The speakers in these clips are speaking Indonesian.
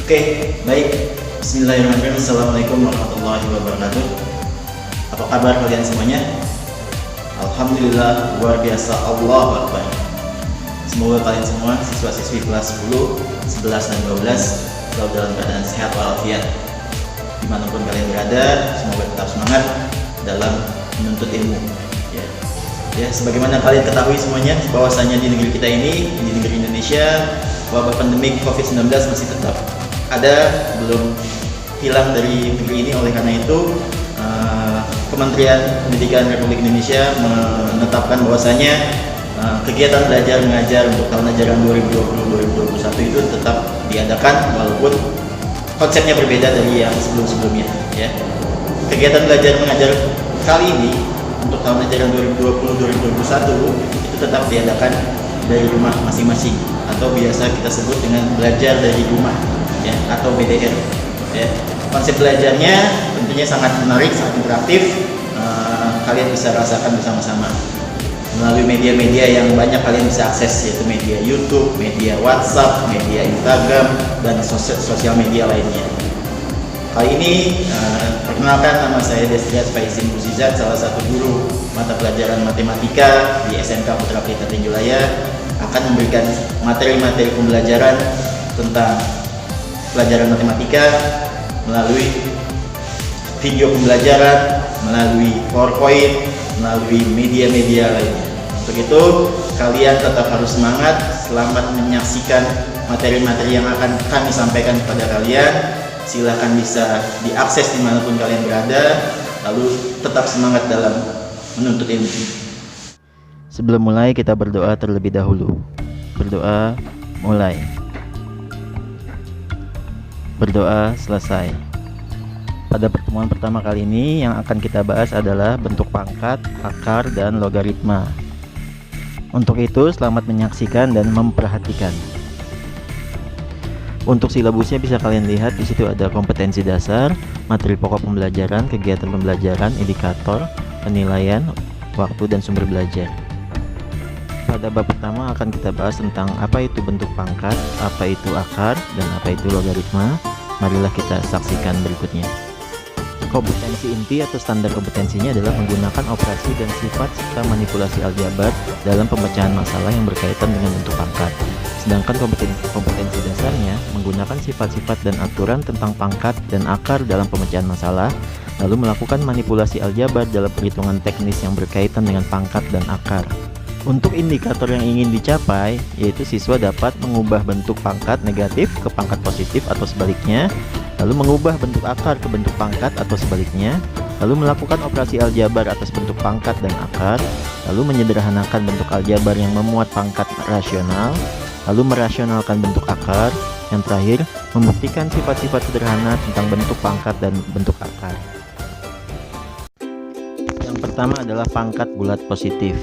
Oke, baik. Bismillahirrahmanirrahim. Assalamualaikum warahmatullahi wabarakatuh. Apa kabar kalian semuanya? Alhamdulillah, luar biasa, Allahu Akbar. Semoga kalian semua siswa-siswi kelas 10, 11, dan 12 selalu dalam keadaan sehat walafiat. Dimanapun kalian berada, semoga tetap semangat dalam menuntut ilmu. Ya, sebagaimana kalian ketahui semuanya, bahwasanya di negeri kita ini, di negeri Indonesia, wabah pandemi COVID-19 masih tetap ada, belum hilang dari negeri ini. Oleh karena itu, Kementerian Pendidikan Republik Indonesia menetapkan bahwasanya kegiatan belajar mengajar untuk tahun ajaran 2020-2021 itu tetap diadakan walaupun konsepnya berbeda dari yang sebelum-sebelumnya. Ya. Kegiatan belajar mengajar kali ini untuk tahun ajaran 2020-2021 itu tetap diadakan dari rumah masing-masing, atau biasa kita sebut dengan belajar dari rumah, ya, atau BDR. Ya. Konsep belajarnya tentunya sangat menarik, sangat interaktif. Kalian bisa rasakan bersama-sama melalui media-media yang banyak kalian bisa akses, yaitu media YouTube, media WhatsApp, media Instagram, dan sosial media lainnya. Kali ini, perkenalkan, nama saya Destrias Faizin Buzizat, salah satu guru mata pelajaran matematika di SMK Putra Pelita Tenjulaya, akan memberikan materi-materi pembelajaran tentang pelajaran matematika melalui video pembelajaran, melalui PowerPoint, melalui media-media lainnya. Untuk itu, kalian tetap harus semangat, selamat menyaksikan materi-materi yang akan kami sampaikan kepada kalian. Silahkan bisa diakses dimanapun kalian berada, lalu tetap semangat dalam menuntut ilmu. Sebelum mulai, kita berdoa terlebih dahulu. Berdoa mulai. Berdoa selesai. Pada pertemuan pertama kali ini yang akan kita bahas adalah bentuk pangkat, akar, dan logaritma. Untuk itu, selamat menyaksikan dan memperhatikan. Untuk silabusnya bisa kalian lihat, di situ ada kompetensi dasar, materi pokok pembelajaran, kegiatan pembelajaran, indikator, penilaian, waktu, dan sumber belajar. Pada bab pertama akan kita bahas tentang apa itu bentuk pangkat, apa itu akar, dan apa itu logaritma. Marilah kita saksikan berikutnya. Kompetensi inti atau standar kompetensinya adalah menggunakan operasi dan sifat serta manipulasi aljabar dalam pemecahan masalah yang berkaitan dengan bentuk pangkat. Sedangkan kompetensi dasarnya menggunakan sifat-sifat dan aturan tentang pangkat dan akar dalam pemecahan masalah, lalu melakukan manipulasi aljabar dalam perhitungan teknis yang berkaitan dengan pangkat dan akar. Untuk indikator yang ingin dicapai, yaitu siswa dapat mengubah bentuk pangkat negatif ke pangkat positif atau sebaliknya, lalu mengubah bentuk akar ke bentuk pangkat atau sebaliknya, lalu melakukan operasi aljabar atas bentuk pangkat dan akar, lalu menyederhanakan bentuk aljabar yang memuat pangkat rasional, lalu merasionalkan bentuk akar, yang terakhir membuktikan sifat-sifat sederhana tentang bentuk pangkat dan bentuk akar. Yang pertama adalah pangkat bulat positif,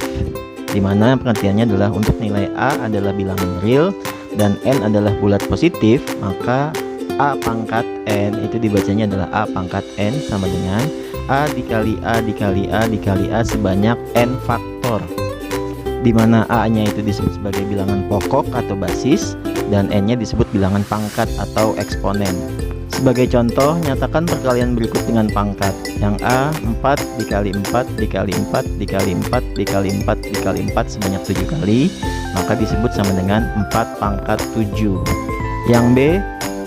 di mana pengertiannya adalah untuk nilai A adalah bilangan real dan N adalah bulat positif, maka A pangkat N itu dibacanya adalah A pangkat N sama dengan A dikali A dikali A dikali A sebanyak N faktor, di mana A-nya itu disebut sebagai bilangan pokok atau basis dan N-nya disebut bilangan pangkat atau eksponen. Sebagai contoh, nyatakan perkalian berikut dengan pangkat. Yang A 4 dikali 4 dikali 4 dikali 4 dikali 4 dikali 4 sebanyak 7 kali, maka disebut sama dengan 4 pangkat 7. Yang B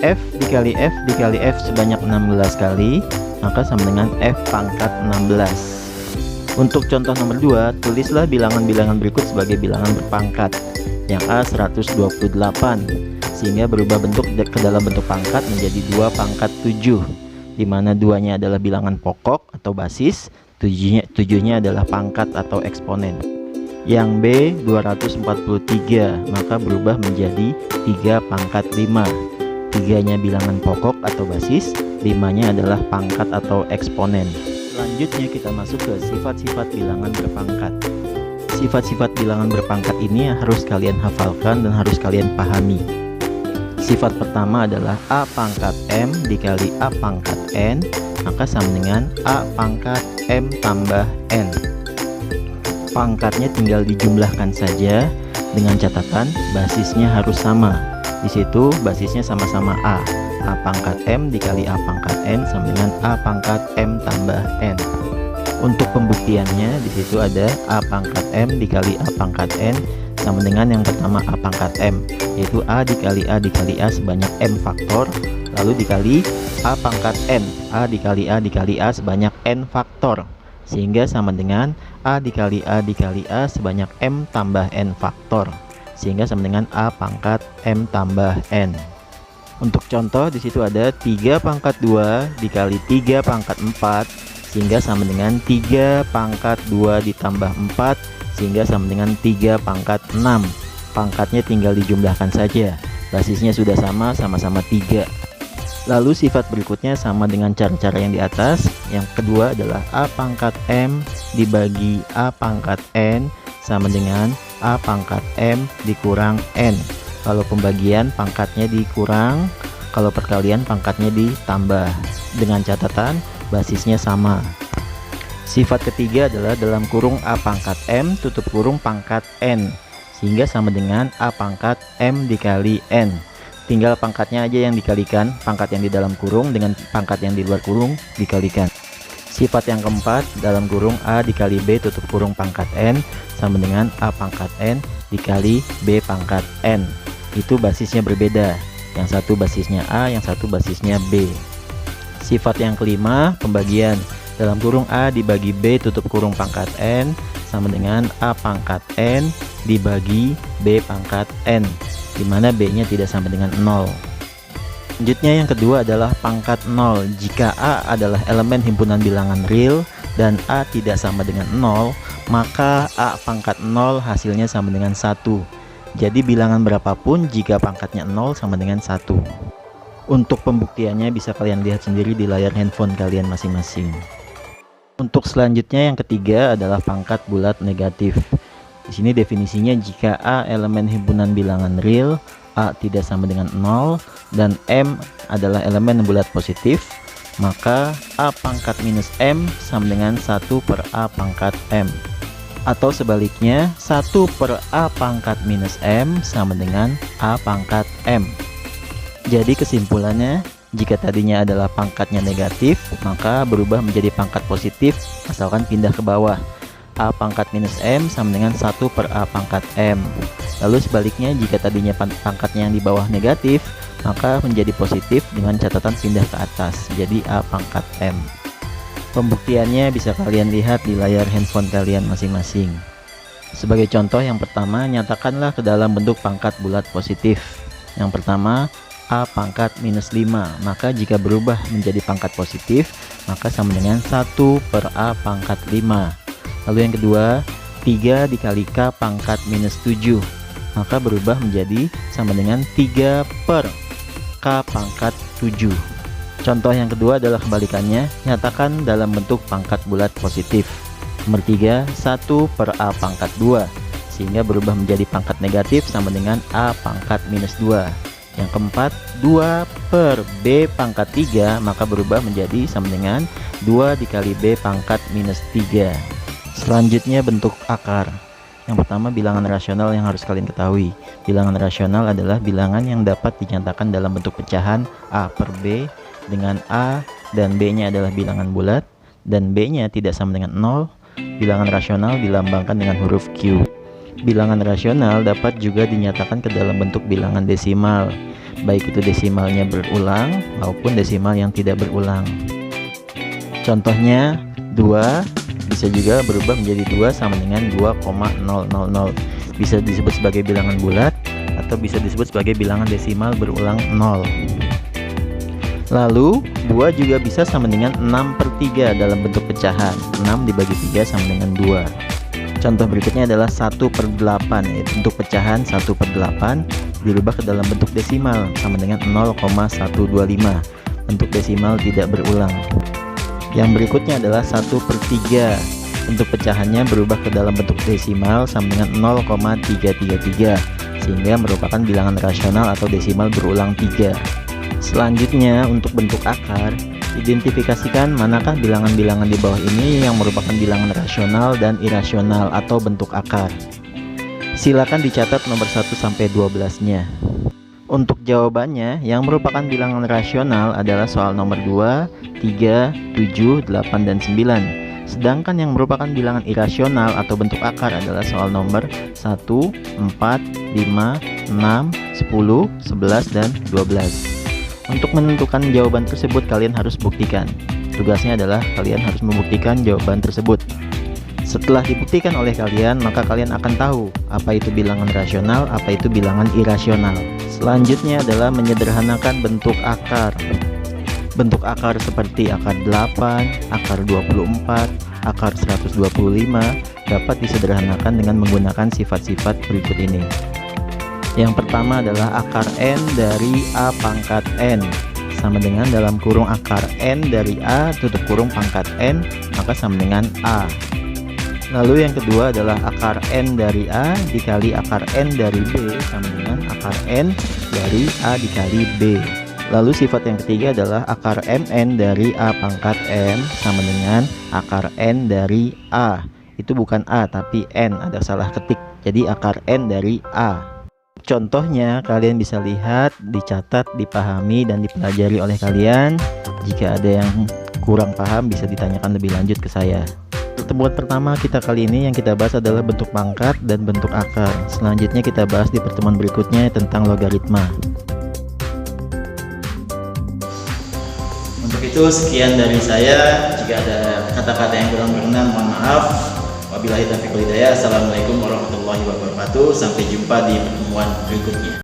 F dikali F dikali F sebanyak 16 kali, maka sama dengan F pangkat 16. Untuk contoh nomor 2, tulislah bilangan-bilangan berikut sebagai bilangan berpangkat. Yang A 128, sehingga berubah bentuk ke dalam bentuk pangkat menjadi 2 pangkat 7, di mana 2-nya adalah bilangan pokok atau basis, 7-nya adalah pangkat atau eksponen. Yang B 243, maka berubah menjadi 3 pangkat 5. 3-nya bilangan pokok atau basis, 5-nya adalah pangkat atau eksponen. Selanjutnya kita masuk ke sifat-sifat bilangan berpangkat. Sifat-sifat bilangan berpangkat ini harus kalian hafalkan dan harus kalian pahami. Sifat pertama adalah A pangkat M dikali A pangkat N, maka sama dengan A pangkat M tambah N. Pangkatnya tinggal dijumlahkan saja dengan catatan basisnya harus sama. Di situ basisnya sama-sama A. A pangkat M dikali A pangkat N sama dengan A pangkat M tambah N. Untuk pembuktiannya di situ ada A pangkat M dikali A pangkat N sama dengan yang pertama A pangkat M, yaitu A dikali A dikali A sebanyak M faktor, lalu dikali A pangkat N, A dikali A dikali A sebanyak N faktor, sehingga sama dengan A dikali A dikali A sebanyak M tambah N faktor, sehingga sama dengan A pangkat M tambah N. Untuk contoh di situ ada 3 pangkat 2 dikali 3 pangkat 4 sehingga sama dengan 3 pangkat 2 ditambah 4 sehingga sama dengan 3 pangkat 6. Pangkatnya tinggal dijumlahkan saja, basisnya sudah sama-sama 3. Lalu sifat berikutnya sama dengan cara-cara yang di atas. Yang kedua adalah A pangkat M dibagi A pangkat N sama dengan A pangkat M dikurang N. Kalau pembagian pangkatnya dikurang, kalau perkalian pangkatnya ditambah, dengan catatan basisnya sama. Sifat ketiga adalah dalam kurung A pangkat M tutup kurung pangkat N, sehingga sama dengan A pangkat M dikali N. Tinggal pangkatnya aja yang dikalikan, pangkat yang di dalam kurung dengan pangkat yang di luar kurung dikalikan. Sifat yang keempat, dalam kurung A dikali B tutup kurung pangkat N sama dengan A pangkat N dikali B pangkat N. Itu basisnya berbeda, yang satu basisnya A, yang satu basisnya B. Sifat yang kelima, pembagian. Dalam kurung A dibagi B tutup kurung pangkat N sama dengan A pangkat N dibagi B pangkat N, dimana B nya tidak sama dengan 0. Selanjutnya yang kedua adalah pangkat 0. Jika A adalah elemen himpunan bilangan real dan A tidak sama dengan 0, maka A pangkat 0 hasilnya sama dengan 1. Jadi bilangan berapapun jika pangkatnya 0 sama dengan 1. Untuk pembuktiannya bisa kalian lihat sendiri di layar handphone kalian masing-masing. Untuk selanjutnya yang ketiga adalah pangkat bulat negatif. Di sini definisinya jika A elemen himpunan bilangan real, A tidak sama dengan 0 dan M adalah elemen bulat positif, maka A pangkat minus M sama dengan 1 per A pangkat M. Atau sebaliknya 1 per A pangkat minus M sama dengan A pangkat M. Jadi kesimpulannya, jika tadinya adalah pangkatnya negatif, maka berubah menjadi pangkat positif asalkan pindah ke bawah. A pangkat minus M sama dengan 1 per A pangkat M. Lalu sebaliknya, jika tadinya pangkatnya yang di bawah negatif, maka menjadi positif dengan catatan pindah ke atas, jadi A pangkat M. Pembuktiannya bisa kalian lihat di layar handphone kalian masing-masing. Sebagai contoh yang pertama, nyatakanlah ke dalam bentuk pangkat bulat positif. Yang pertama, A pangkat minus 5, maka jika berubah menjadi pangkat positif, maka sama dengan 1 per A pangkat 5. Lalu yang kedua, 3 dikali K pangkat minus 7, maka berubah menjadi sama dengan 3 per K pangkat 7. Contoh yang kedua adalah kebalikannya, nyatakan dalam bentuk pangkat bulat positif. Nomor 3, 1 per A pangkat 2, sehingga berubah menjadi pangkat negatif sama dengan A pangkat minus 2. Yang keempat, 2 per B pangkat 3, maka berubah menjadi sama dengan 2 dikali B pangkat minus 3. Selanjutnya bentuk akar. Yang pertama, bilangan rasional yang harus kalian ketahui. Bilangan rasional adalah bilangan yang dapat dinyatakan dalam bentuk pecahan A per B dengan A dan B nya adalah bilangan bulat dan B nya tidak sama dengan 0. Bilangan rasional dilambangkan dengan huruf Q. Bilangan rasional dapat juga dinyatakan ke dalam bentuk bilangan desimal, baik itu desimalnya berulang maupun desimal yang tidak berulang. Contohnya 2 bisa juga berubah menjadi 2 sama dengan 2,000. Bisa disebut sebagai bilangan bulat atau bisa disebut sebagai bilangan desimal berulang 0. Lalu 2 juga bisa sama dengan 6 per 3 dalam bentuk pecahan. 6 dibagi 3 sama dengan 2. Contoh berikutnya adalah 1 per 8, yaitu bentuk pecahan 1 per 8 dirubah ke dalam bentuk desimal sama dengan 0,125, bentuk desimal tidak berulang. Yang berikutnya adalah 1 per 3, bentuk pecahannya berubah ke dalam bentuk desimal sama dengan 0,333, sehingga merupakan bilangan rasional atau desimal berulang 3. Selanjutnya untuk bentuk akar, identifikasikan manakah bilangan-bilangan di bawah ini yang merupakan bilangan rasional dan irasional atau bentuk akar. Silakan dicatat nomor 1 sampai 12-nya. Untuk jawabannya, yang merupakan bilangan rasional adalah soal nomor 2, 3, 7, 8, dan 9. Sedangkan yang merupakan bilangan irasional atau bentuk akar adalah soal nomor 1, 4, 5, 6, 10, 11, dan 12. Untuk menentukan jawaban tersebut kalian harus buktikan. Tugasnya adalah kalian harus membuktikan jawaban tersebut. Setelah dibuktikan oleh kalian, maka kalian akan tahu apa itu bilangan rasional, apa itu bilangan irasional. Selanjutnya adalah menyederhanakan bentuk akar. Bentuk akar seperti akar 8, akar 24, akar 125 dapat disederhanakan dengan menggunakan sifat-sifat berikut ini. Yang pertama adalah akar N dari A pangkat N sama dengan dalam kurung akar N dari A tutup kurung pangkat N maka sama dengan A. Lalu yang kedua adalah akar N dari A dikali akar N dari B sama dengan akar N dari A dikali B. Lalu sifat yang ketiga adalah akar Mn dari A pangkat N sama dengan akar N dari A. Itu bukan A tapi N, ada salah ketik. Jadi akar N dari A. Contohnya kalian bisa lihat, dicatat, dipahami, dan dipelajari oleh kalian. Jika ada yang kurang paham bisa ditanyakan lebih lanjut ke saya. Pertemuan pertama kita kali ini yang kita bahas adalah bentuk pangkat dan bentuk akar. Selanjutnya kita bahas di pertemuan berikutnya tentang logaritma. Untuk itu sekian dari saya. Jika ada kata-kata yang kurang berkenan mohon maaf. Wabillahi taufiq wal hidayah. Assalamualaikum warahmatullahi wabarakatuh. Sampai jumpa di pertemuan berikutnya.